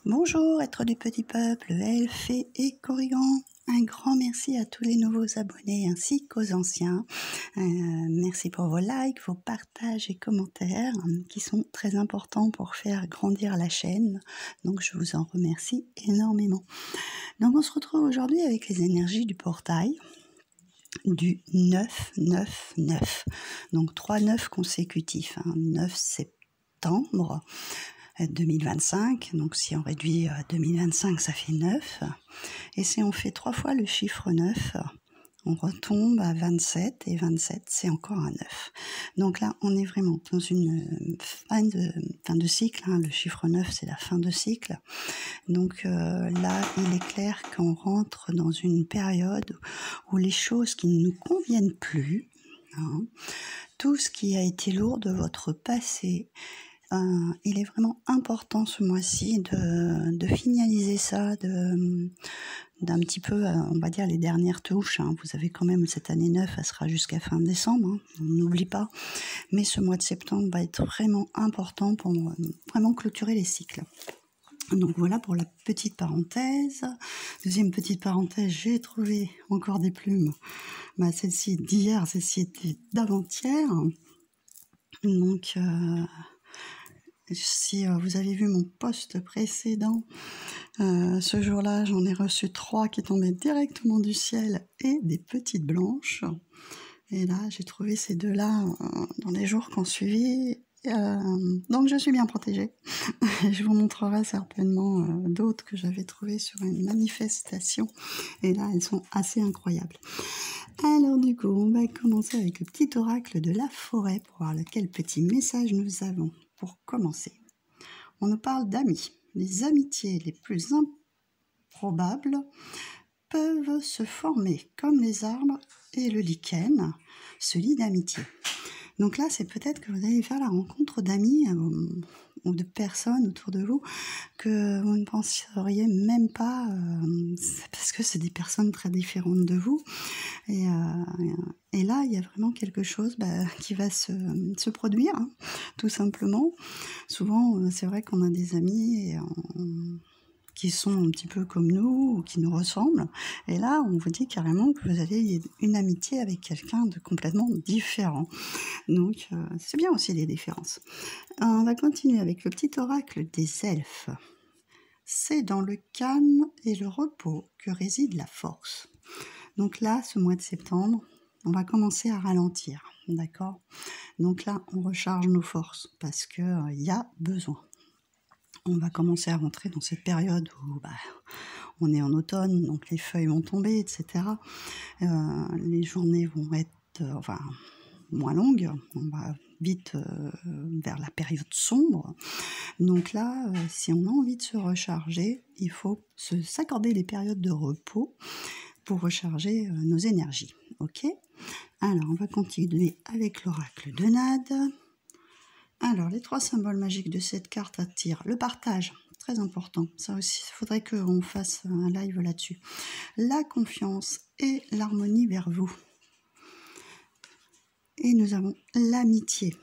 Bonjour, êtres du petit peuple, elfes, fées et corrigans. Un grand merci à tous les nouveaux abonnés ainsi qu'aux anciens. Merci pour vos likes, vos partages et commentaires qui sont très importants pour faire grandir la chaîne. Donc je vous en remercie énormément. Donc on se retrouve aujourd'hui avec les énergies du portail du 9-9-9. Donc 3 9 consécutifs, 9 septembre 2025, donc si on réduit à 2025, ça fait 9. Et si on fait 3 fois le chiffre 9, on retombe à 27, et 27, c'est encore un 9. Donc là, on est vraiment dans une fin de cycle, le chiffre 9, c'est la fin de cycle. Donc là, il est clair qu'on rentre dans une période où les choses qui ne nous conviennent plus, tout ce qui a été lourd de votre passé, il est vraiment important ce mois-ci de finaliser ça, d'un petit peu, on va dire, les dernières touches. Vous avez quand même cette année 9, elle sera jusqu'à fin décembre, on n'oublie pas. Mais ce mois de septembre va être vraiment important pour vraiment clôturer les cycles. Donc voilà pour la petite parenthèse. Deuxième petite parenthèse, j'ai trouvé encore des plumes. Celle-ci d'hier, celle-ci était d'avant-hier. Donc... si vous avez vu mon post précédent, ce jour-là, j'en ai reçu 3 qui tombaient directement du ciel et des petites blanches. Et là, j'ai trouvé ces deux-là dans les jours qui ont suivi. Donc, je suis bien protégée. Je vous montrerai certainement d'autres que j'avais trouvées sur une manifestation. Et là, elles sont assez incroyables. Alors du coup, on va commencer avec le petit oracle de la forêt pour voir quel petit message nous avons. Pour commencer, on nous parle d'amis. Les amitiés les plus improbables peuvent se former comme les arbres et le lichen se lie d'amitié. Donc là, c'est peut-être que vous allez faire la rencontre d'amis ou de personnes autour de vous que vous ne penseriez même pas, parce que c'est des personnes très différentes de vous. Et là, il y a vraiment quelque chose qui va se produire, tout simplement. Souvent, c'est vrai qu'on a des amis qui sont un petit peu comme nous, ou qui nous ressemblent. Et là, on vous dit carrément que vous avez une amitié avec quelqu'un de complètement différent. Donc, c'est bien aussi les différences. On va continuer avec le petit oracle des elfes. C'est dans le calme et le repos que réside la force. Donc là, ce mois de septembre, on va commencer à ralentir, d'accord? Donc là, on recharge nos forces parce qu'il y a besoin. On va commencer à rentrer dans cette période où on est en automne, donc les feuilles vont tomber, etc. Les journées vont être moins longues, on va vite vers la période sombre. Donc là, si on a envie de se recharger, il faut s'accorder des périodes de repos pour recharger nos énergies. Ok ? Alors, on va continuer avec l'oracle de Nade. Alors, les 3 symboles magiques de cette carte attirent le partage, très important. Ça aussi, il faudrait qu'on fasse un live là-dessus. La confiance et l'harmonie vers vous. Et nous avons l'amitié.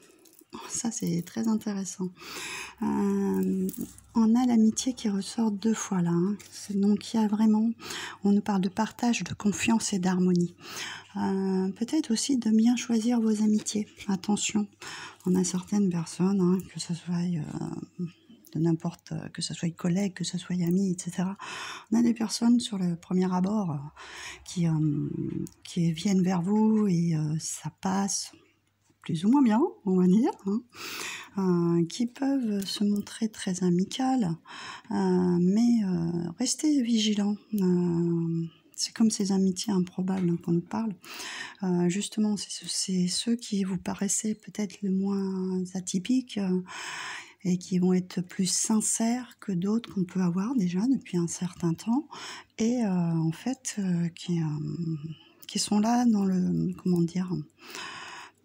Ça, c'est très intéressant. On a l'amitié qui ressort 2 fois là. Donc, il y a vraiment... On nous parle de partage, de confiance et d'harmonie. Peut-être aussi de bien choisir vos amitiés. Attention, on a certaines personnes, que ce soit de n'importe, que ce soit collègues, que ce soit amis, etc. On a des personnes sur le premier abord qui viennent vers vous et ça passe plus ou moins bien, on va dire, qui peuvent se montrer très amicales, mais restez vigilants. C'est comme ces amitiés improbables qu'on nous parle. Justement, c'est ceux qui vous paraissaient peut-être le moins atypiques et qui vont être plus sincères que d'autres qu'on peut avoir déjà depuis un certain temps et en fait qui sont là dans le, comment dire,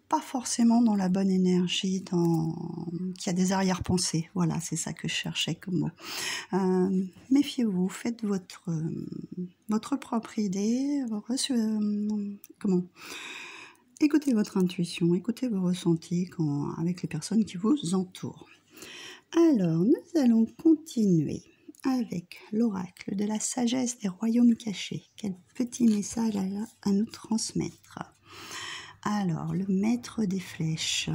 pas forcément dans la bonne énergie, qui a des arrière-pensées. Voilà, c'est ça que je cherchais comme mot. Méfiez-vous, faites votre propre idée, écoutez votre intuition, écoutez vos ressentis avec les personnes qui vous entourent. Alors, nous allons continuer avec l'oracle de la sagesse des royaumes cachés. Quel petit message elle a à nous transmettre. Alors, le maître des flèches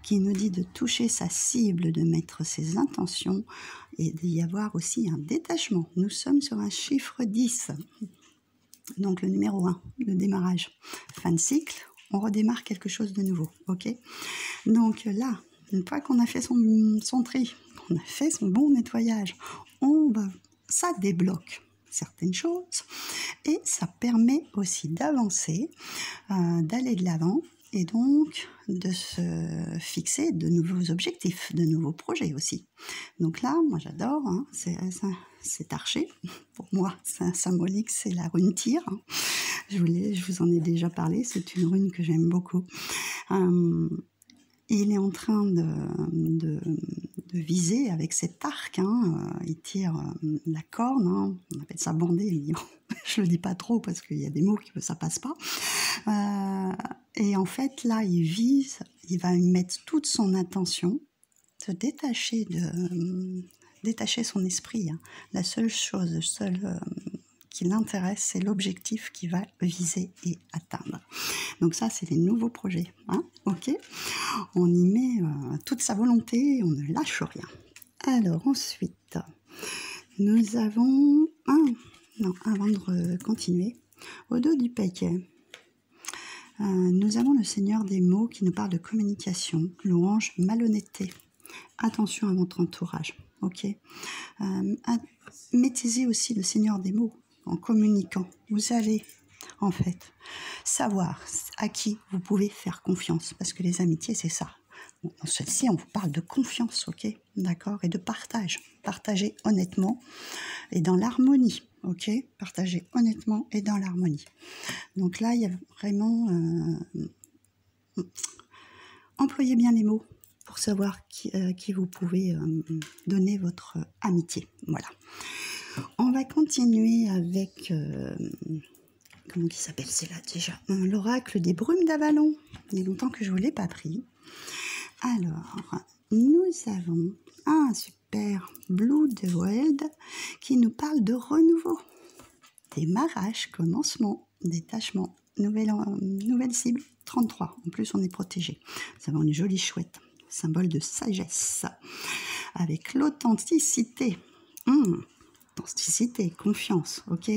qui nous dit de toucher sa cible, de mettre ses intentions et d'y avoir aussi un détachement. Nous sommes sur un chiffre 10, donc le numéro 1, le démarrage. Fin de cycle, on redémarre quelque chose de nouveau, ok? Donc là, une fois qu'on a fait son tri, qu'on a fait son bon nettoyage, ça débloque certaines choses et ça permet aussi d'avancer, d'aller de l'avant et donc de se fixer de nouveaux objectifs, de nouveaux projets aussi. Donc là, moi j'adore, hein, c'est archer. Pour moi, c'est symbolique, c'est la rune Tyr. Je vous en ai déjà parlé, c'est une rune que j'aime beaucoup. Il est en train de viser avec cet arc, hein, il tire la corne, hein, on appelle ça bander, je le dis pas trop parce qu'il y a des mots que ça passe pas. Et en fait là il vise, il va y mettre toute son attention, se détacher son esprit. Hein. La seule chose, qui l'intéresse, c'est l'objectif qu'il va viser et atteindre. Donc ça, c'est les nouveaux projets. Hein, ok, on y met toute sa volonté, on ne lâche rien. Alors ensuite, nous avons avant de continuer, au dos du paquet, nous avons le Seigneur des mots qui nous parle de communication, louange, malhonnêteté. Attention à votre entourage, ok. Maîtrisez aussi le Seigneur des mots en communiquant. Vous allez en fait savoir à qui vous pouvez faire confiance, parce que les amitiés c'est ça. Bon, dans celle-ci on vous parle de confiance, ok, d'accord, et de partage. Partagez honnêtement et dans l'harmonie, ok, partagez honnêtement et dans l'harmonie. Donc là il y a vraiment employez bien les mots pour savoir qui vous pouvez donner votre amitié. Voilà. On va continuer avec comment qui s'appelle celle-là déjà, l'oracle des brumes d'Avalon. Il y a longtemps que je ne vous l'ai pas pris. Alors, nous avons un super Blue de World qui nous parle de renouveau, démarrage, commencement, détachement, nouvelle cible, 33. En plus, on est protégé. Nous avons une jolie chouette, symbole de sagesse, avec l'authenticité. Authenticité, confiance, ok,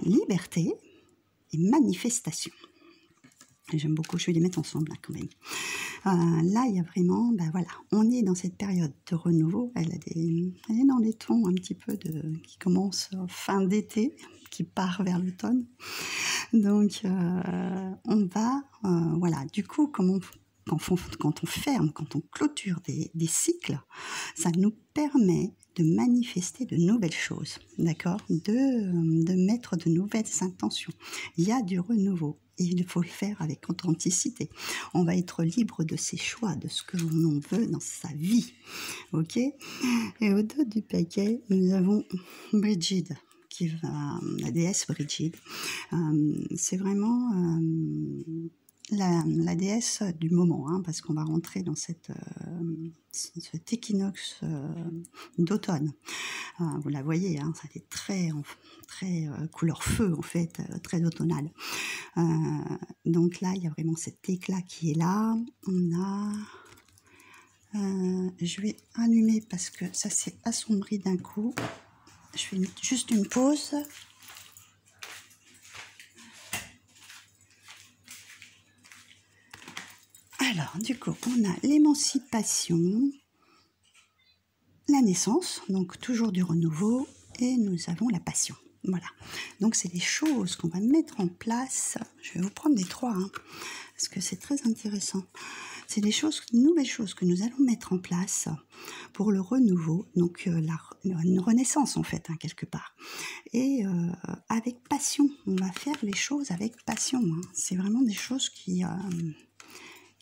liberté et manifestation. J'aime beaucoup, je vais les mettre ensemble là, quand même. Là, il y a vraiment, voilà, on est dans cette période de renouveau. Elle est dans des tons un petit peu qui commence fin d'été, qui part vers l'automne. Donc, on va, voilà, du coup, quand on ferme, quand on clôture des cycles, ça nous permet de manifester de nouvelles choses, d'accord, de mettre de nouvelles intentions. Il y a du renouveau et il faut le faire avec authenticité. On va être libre de ses choix, de ce que l'on veut dans sa vie, ok. Et au dos du paquet, nous avons Brigide, la déesse Brigide. C'est vraiment la déesse du moment, hein, parce qu'on va rentrer dans cet équinoxe d'automne. Vous la voyez, hein, ça est très couleur feu en fait, très automnale. Donc là, il y a vraiment cet éclat qui est là. On a... je vais allumer parce que ça s'est assombri d'un coup. Je fais juste une pause. Alors, du coup, on a l'émancipation, la naissance, donc toujours du renouveau, et nous avons la passion. Voilà. Donc, c'est des choses qu'on va mettre en place. Je vais vous prendre les trois, hein, parce que c'est très intéressant. C'est des nouvelles choses que nous allons mettre en place pour le renouveau, donc une renaissance en fait, hein, quelque part. Et avec passion, on va faire les choses avec passion. Hein. C'est vraiment des choses qui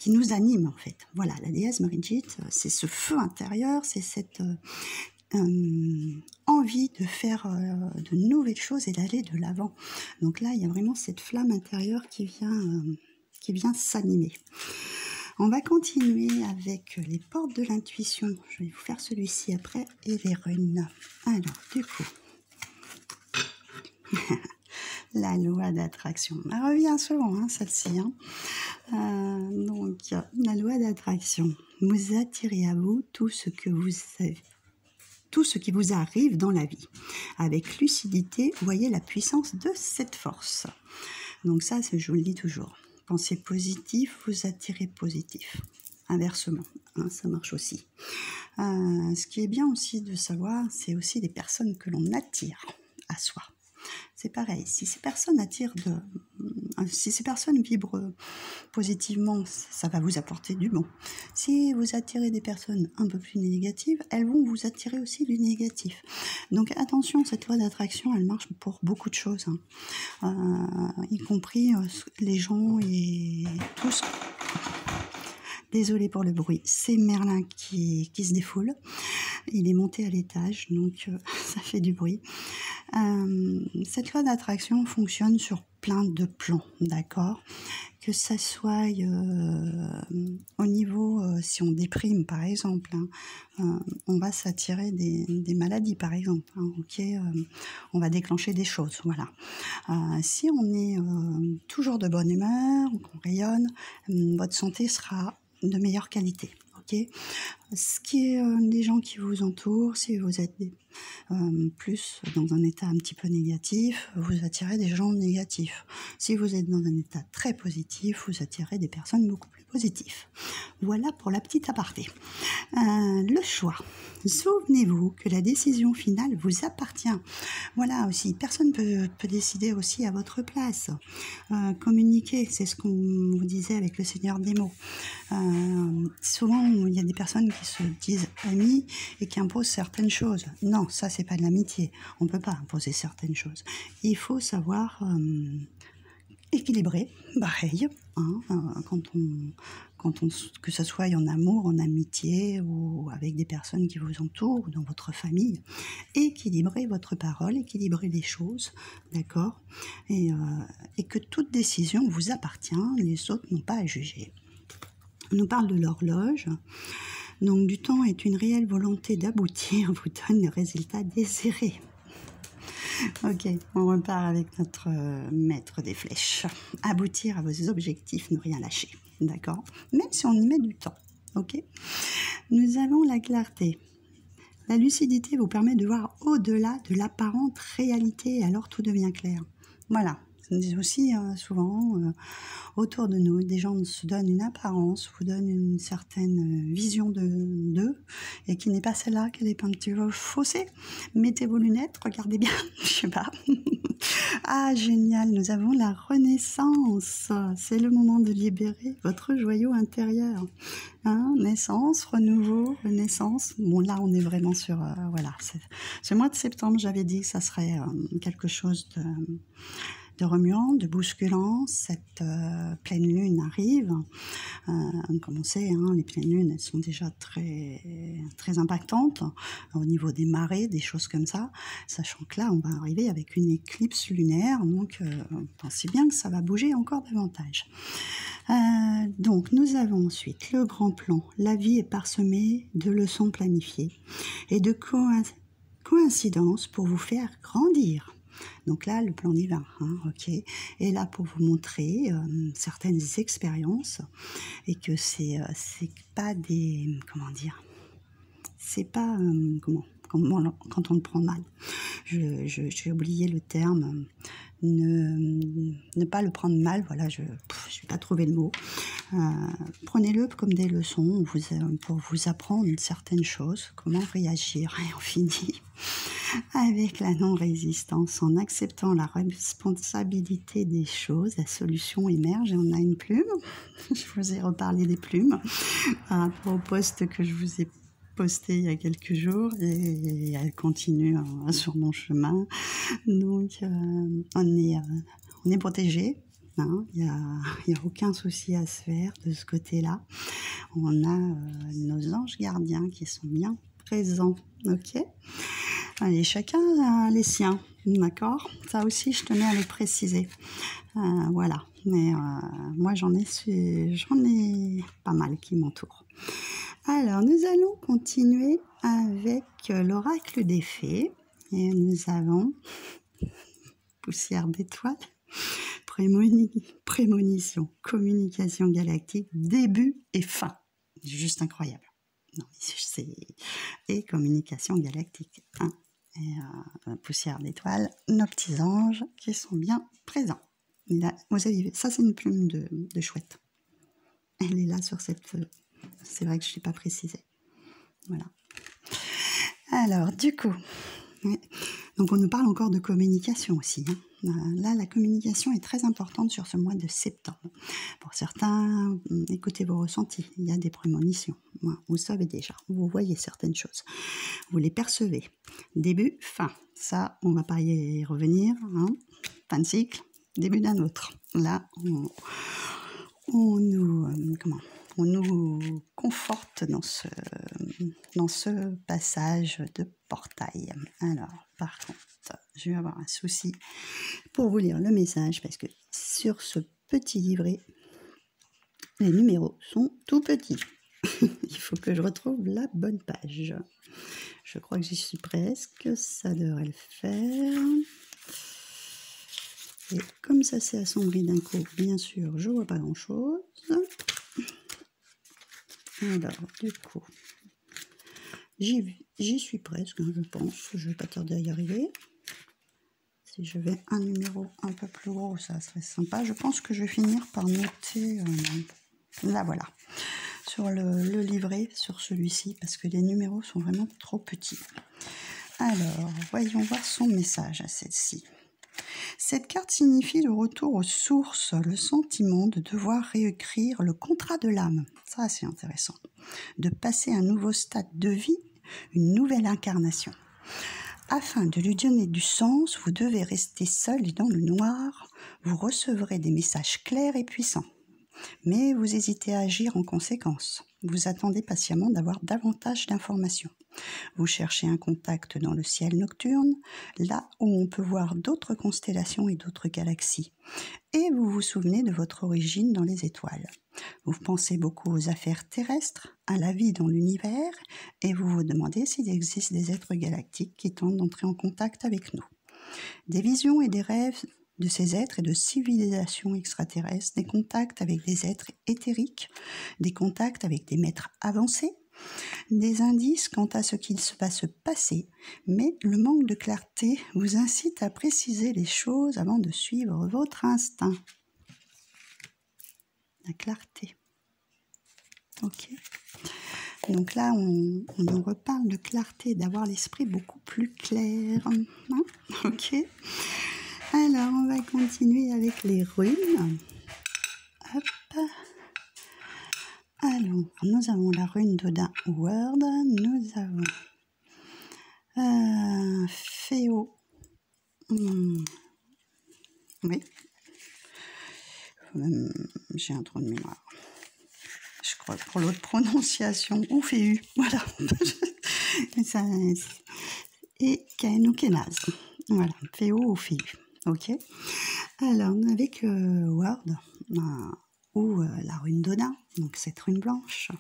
nous anime en fait. Voilà, la déesse Brigide, c'est ce feu intérieur, c'est cette envie de faire de nouvelles choses et d'aller de l'avant. Donc là, il y a vraiment cette flamme intérieure qui vient s'animer. On va continuer avec les portes de l'intuition. Je vais vous faire celui-ci après et les runes. Alors, du coup, la loi d'attraction. Elle revient souvent, hein, celle-ci. Donc, la loi d'attraction. Vous attirez à vous tout ce que vous savez. Tout ce qui vous arrive dans la vie. Avec lucidité, voyez la puissance de cette force. Donc ça, je vous le dis toujours. Pensez positif, vous attirez positif. Inversement, hein, ça marche aussi. Ce qui est bien aussi de savoir, c'est aussi les personnes que l'on attire à soi. C'est pareil, si ces personnes si ces personnes vibrent positivement, ça va vous apporter du bon. Si vous attirez des personnes un peu plus négatives, elles vont vous attirer aussi du négatif. Donc attention, cette loi d'attraction, elle marche pour beaucoup de choses, y compris les gens et tous. Désolée pour le bruit, c'est Merlin qui se défoule. Il est monté à l'étage, donc ça fait du bruit. Cette loi d'attraction fonctionne sur plein de plans, d'accord ? Que ça soit au niveau, si on déprime par exemple, on va s'attirer des maladies par exemple, on va déclencher des choses, voilà. Si on est toujours de bonne humeur, qu'on rayonne, votre santé sera de meilleure qualité. Ce qui est les gens qui vous entourent, si vous êtes plus dans un état un petit peu négatif, vous attirez des gens négatifs. Si vous êtes dans un état très positif, vous attirez des personnes beaucoup plus positives. Voilà pour la petite aparté. Le choix. Souvenez-vous que la décision finale vous appartient. Voilà aussi, personne ne peut décider aussi à votre place. Communiquer, c'est ce qu'on vous disait avec le Seigneur des mots. Souvent, il y a des personnes qui se disent amis et qui imposent certaines choses. Non, ça, c'est pas de l'amitié. On ne peut pas imposer certaines choses. Il faut savoir équilibrer, pareil, que ce soit en amour, en amitié ou avec des personnes qui vous entourent ou dans votre famille. Équilibrez votre parole, équilibrez les choses, d'accord, et que toute décision vous appartient, les autres n'ont pas à juger. On nous parle de l'horloge. Donc, du temps est une réelle volonté d'aboutir, vous donne le résultat désiré. Ok, on repart avec notre maître des flèches. Aboutir à vos objectifs, ne rien lâcher, d'accord ? Même si on y met du temps, ok ? Nous avons la clarté. La lucidité vous permet de voir au-delà de l'apparente réalité, alors tout devient clair. Voilà. C'est aussi souvent autour de nous, des gens se donnent une apparence, vous donnent une certaine vision d'eux et qui n'est pas celle-là, qu'elle est un petit peu faussée. Mettez vos lunettes, regardez bien, je sais pas. Ah génial, nous avons la renaissance, c'est le moment de libérer votre joyau intérieur. Naissance, renouveau, renaissance. Bon là on est vraiment sur, voilà, ce mois de septembre j'avais dit que ça serait quelque chose de remuant, de bousculant. Cette pleine lune arrive. Comme on sait, les pleines lunes, elles sont déjà très, très impactantes au niveau des marées, des choses comme ça. Sachant que là, on va arriver avec une éclipse lunaire. Donc, pensez bien que ça va bouger encore davantage. Donc, nous avons ensuite le grand plan. La vie est parsemée de leçons planifiées et de coïncidences pour vous faire grandir. Donc là, le plan divin, est là pour vous montrer certaines expériences et que c'est pas des, c'est pas quand on le prend mal. J'ai oublié le terme. Ne pas le prendre mal, voilà, je n'ai pas trouvé le mot. Prenez-le comme des leçons pour vous apprendre certaines choses, comment réagir, et on finit avec la non-résistance. En acceptant la responsabilité des choses, la solution émerge et on a une plume. Je vous ai reparlé des plumes par rapport au post que je vous ai posté il y a quelques jours et elle continue sur mon chemin. Donc on est protégé. Il n'y a aucun souci à se faire de ce côté-là. On a nos anges gardiens qui sont bien présents. Ok. Allez, chacun a les siens, d'accord? Ça aussi, je tenais à le préciser. Voilà, mais moi, j'en ai pas mal qui m'entourent. Alors, nous allons continuer avec l'oracle des fées. Et nous avons poussière d'étoiles, prémonition, communication galactique, début et fin. Juste incroyable. Non, et communication galactique. Hein. Et poussière d'étoiles, nos petits anges qui sont bien présents. Et là, vous avez vu, ça c'est une plume de chouette. Elle est là sur cette feuille. C'est vrai que je ne l'ai pas précisé. Voilà. Alors, du coup, donc on nous parle encore de communication aussi. Hein. Là, la communication est très importante sur ce mois de septembre. Pour certains, écoutez vos ressentis. Il y a des prémonitions. Vous savez déjà, vous voyez certaines choses. Vous les percevez. Début, fin. Ça, on ne va pas y revenir. Hein. Fin de cycle, début d'un autre. Là, on nous conforte dans ce passage de portail. Alors, par contre, je vais avoir un souci pour vous lire le message parce que sur ce petit livret, les numéros sont tout petits. Il faut que je retrouve la bonne page. Je crois que j'y suis presque, ça devrait le faire. Et comme ça s'est assombri d'un coup, bien sûr, je vois pas grand-chose. Alors, du coup, j'y suis presque, hein, je pense. Je vais pas tarder à y arriver. Si je vais un numéro un peu plus gros, ça serait sympa. Je pense que je vais finir par noter, là voilà, sur le livret, sur celui-ci, parce que les numéros sont vraiment trop petits. Alors, voyons voir son message à celle-ci. Cette carte signifie le retour aux sources, le sentiment de devoir réécrire le contrat de l'âme. Ça, c'est intéressant. De passer un nouveau stade de vie, une nouvelle incarnation. Afin de lui donner du sens, vous devez rester seul et dans le noir. Vous recevrez des messages clairs et puissants. Mais vous hésitez à agir en conséquence. Vous attendez patiemment d'avoir davantage d'informations. Vous cherchez un contact dans le ciel nocturne, là où on peut voir d'autres constellations et d'autres galaxies. Et vous vous souvenez de votre origine dans les étoiles. Vous pensez beaucoup aux affaires terrestres, à la vie dans l'univers, et vous vous demandez s'il existe des êtres galactiques qui tentent d'entrer en contact avec nous. Des visions et des rêves de ces êtres et de civilisations extraterrestres, des contacts avec des êtres éthériques, des contacts avec des maîtres avancés, des indices quant à ce qu'il va se passer, mais le manque de clarté vous incite à préciser les choses avant de suivre votre instinct. La clarté. Ok. Donc là, on nous reparle de clarté, d'avoir l'esprit beaucoup plus clair. Hein, ok. Alors, on va continuer avec les runes. Hop. Alors, nous avons la rune d'Odin Word. Nous avons Féo. Oui. J'ai un trou de mémoire. Je crois pour l'autre prononciation. Ou Féu. Voilà. Et Ken ou Kenaz. Voilà. Féo ou Féu. Ok. Alors, avec Word, ou la rune d'Odin, donc cette rune blanche,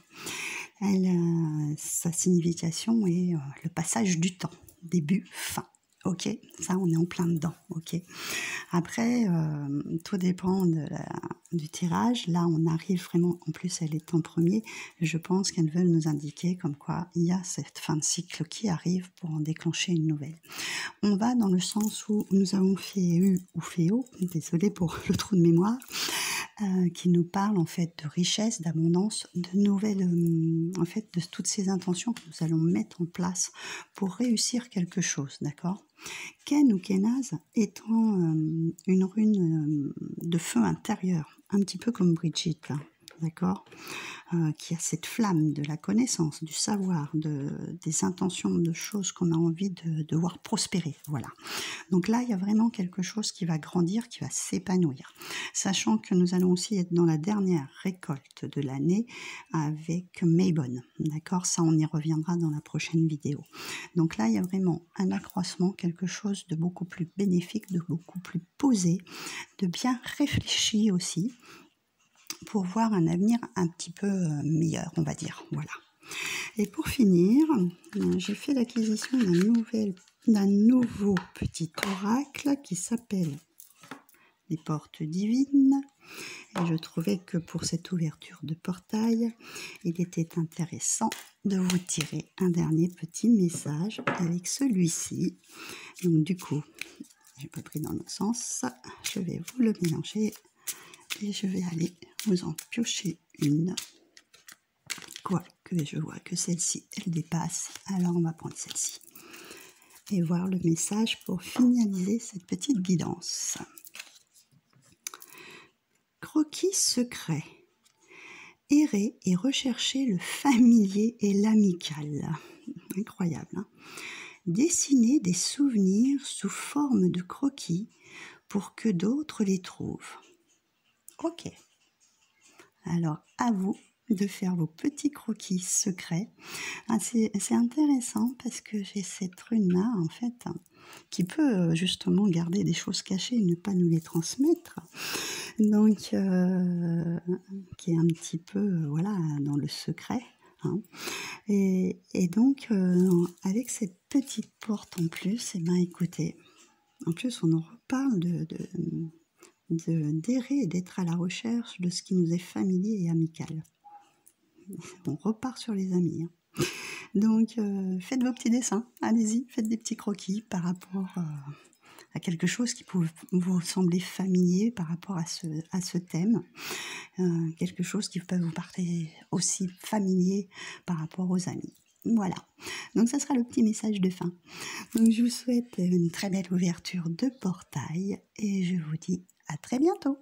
sa signification est le passage du temps, début, fin. Ok, ça on est en plein dedans. Ok. Après, tout dépend du tirage. Là, on arrive vraiment. En plus, elle est en premier. Je pense qu'elles veulent nous indiquer comme quoi il y a cette fin de cycle qui arrive pour en déclencher une nouvelle. On va dans le sens où nous avons Féu ou Féo. Désolée pour le trou de mémoire. Qui nous parle en fait de richesse, d'abondance, de nouvelles, en fait de toutes ces intentions que nous allons mettre en place pour réussir quelque chose, d'accord? Ken ou Kenaz étant une rune de feu intérieur, un petit peu comme Brigitte là. d'accord, qui a cette flamme de la connaissance, du savoir, des intentions, de choses qu'on a envie de voir prospérer, voilà. Donc là, il y a vraiment quelque chose qui va grandir, qui va s'épanouir. Sachant que nous allons aussi être dans la dernière récolte de l'année avec Maybonne, d'accord? Ça, on y reviendra dans la prochaine vidéo. Donc là, il y a vraiment un accroissement, quelque chose de beaucoup plus bénéfique, de beaucoup plus posé, de bien réfléchi aussi, pour voir un avenir un petit peu meilleur, on va dire. Voilà. Et pour finir, j'ai fait l'acquisition d'un nouveau petit oracle qui s'appelle les portes divines. Et je trouvais que pour cette ouverture de portail, il était intéressant de vous tirer un dernier petit message avec celui-ci. Donc du coup, j'ai pas pris dans l'autre sens, je vais vous le mélanger et je vais aller vous en piocher une. Quoique je vois que celle-ci, elle dépasse, alors on va prendre celle-ci. Et voir le message pour finaliser cette petite guidance. Croquis secret. Errer et rechercher le familier et l'amical. Incroyable, hein? Dessiner des souvenirs sous forme de croquis pour que d'autres les trouvent. Ok. Alors, à vous de faire vos petits croquis secrets. Ah, c'est intéressant parce que j'ai cette rune-là, en fait, qui peut justement garder des choses cachées et ne pas nous les transmettre. Donc, qui est un petit peu, voilà, dans le secret. Hein. Et donc, avec cette petite porte en plus, et ben écoutez, en plus on en reparle d'errer et d'être à la recherche de ce qui nous est familier et amical. On repart sur les amis. Hein. Donc, faites vos petits dessins, allez-y, faites des petits croquis par rapport à quelque chose qui peut vous sembler familier par rapport à ce thème. Quelque chose qui peut vous paraître aussi familier par rapport aux amis. Voilà, donc ça sera le petit message de fin. Donc je vous souhaite une très belle ouverture de portail et je vous dis à très bientôt.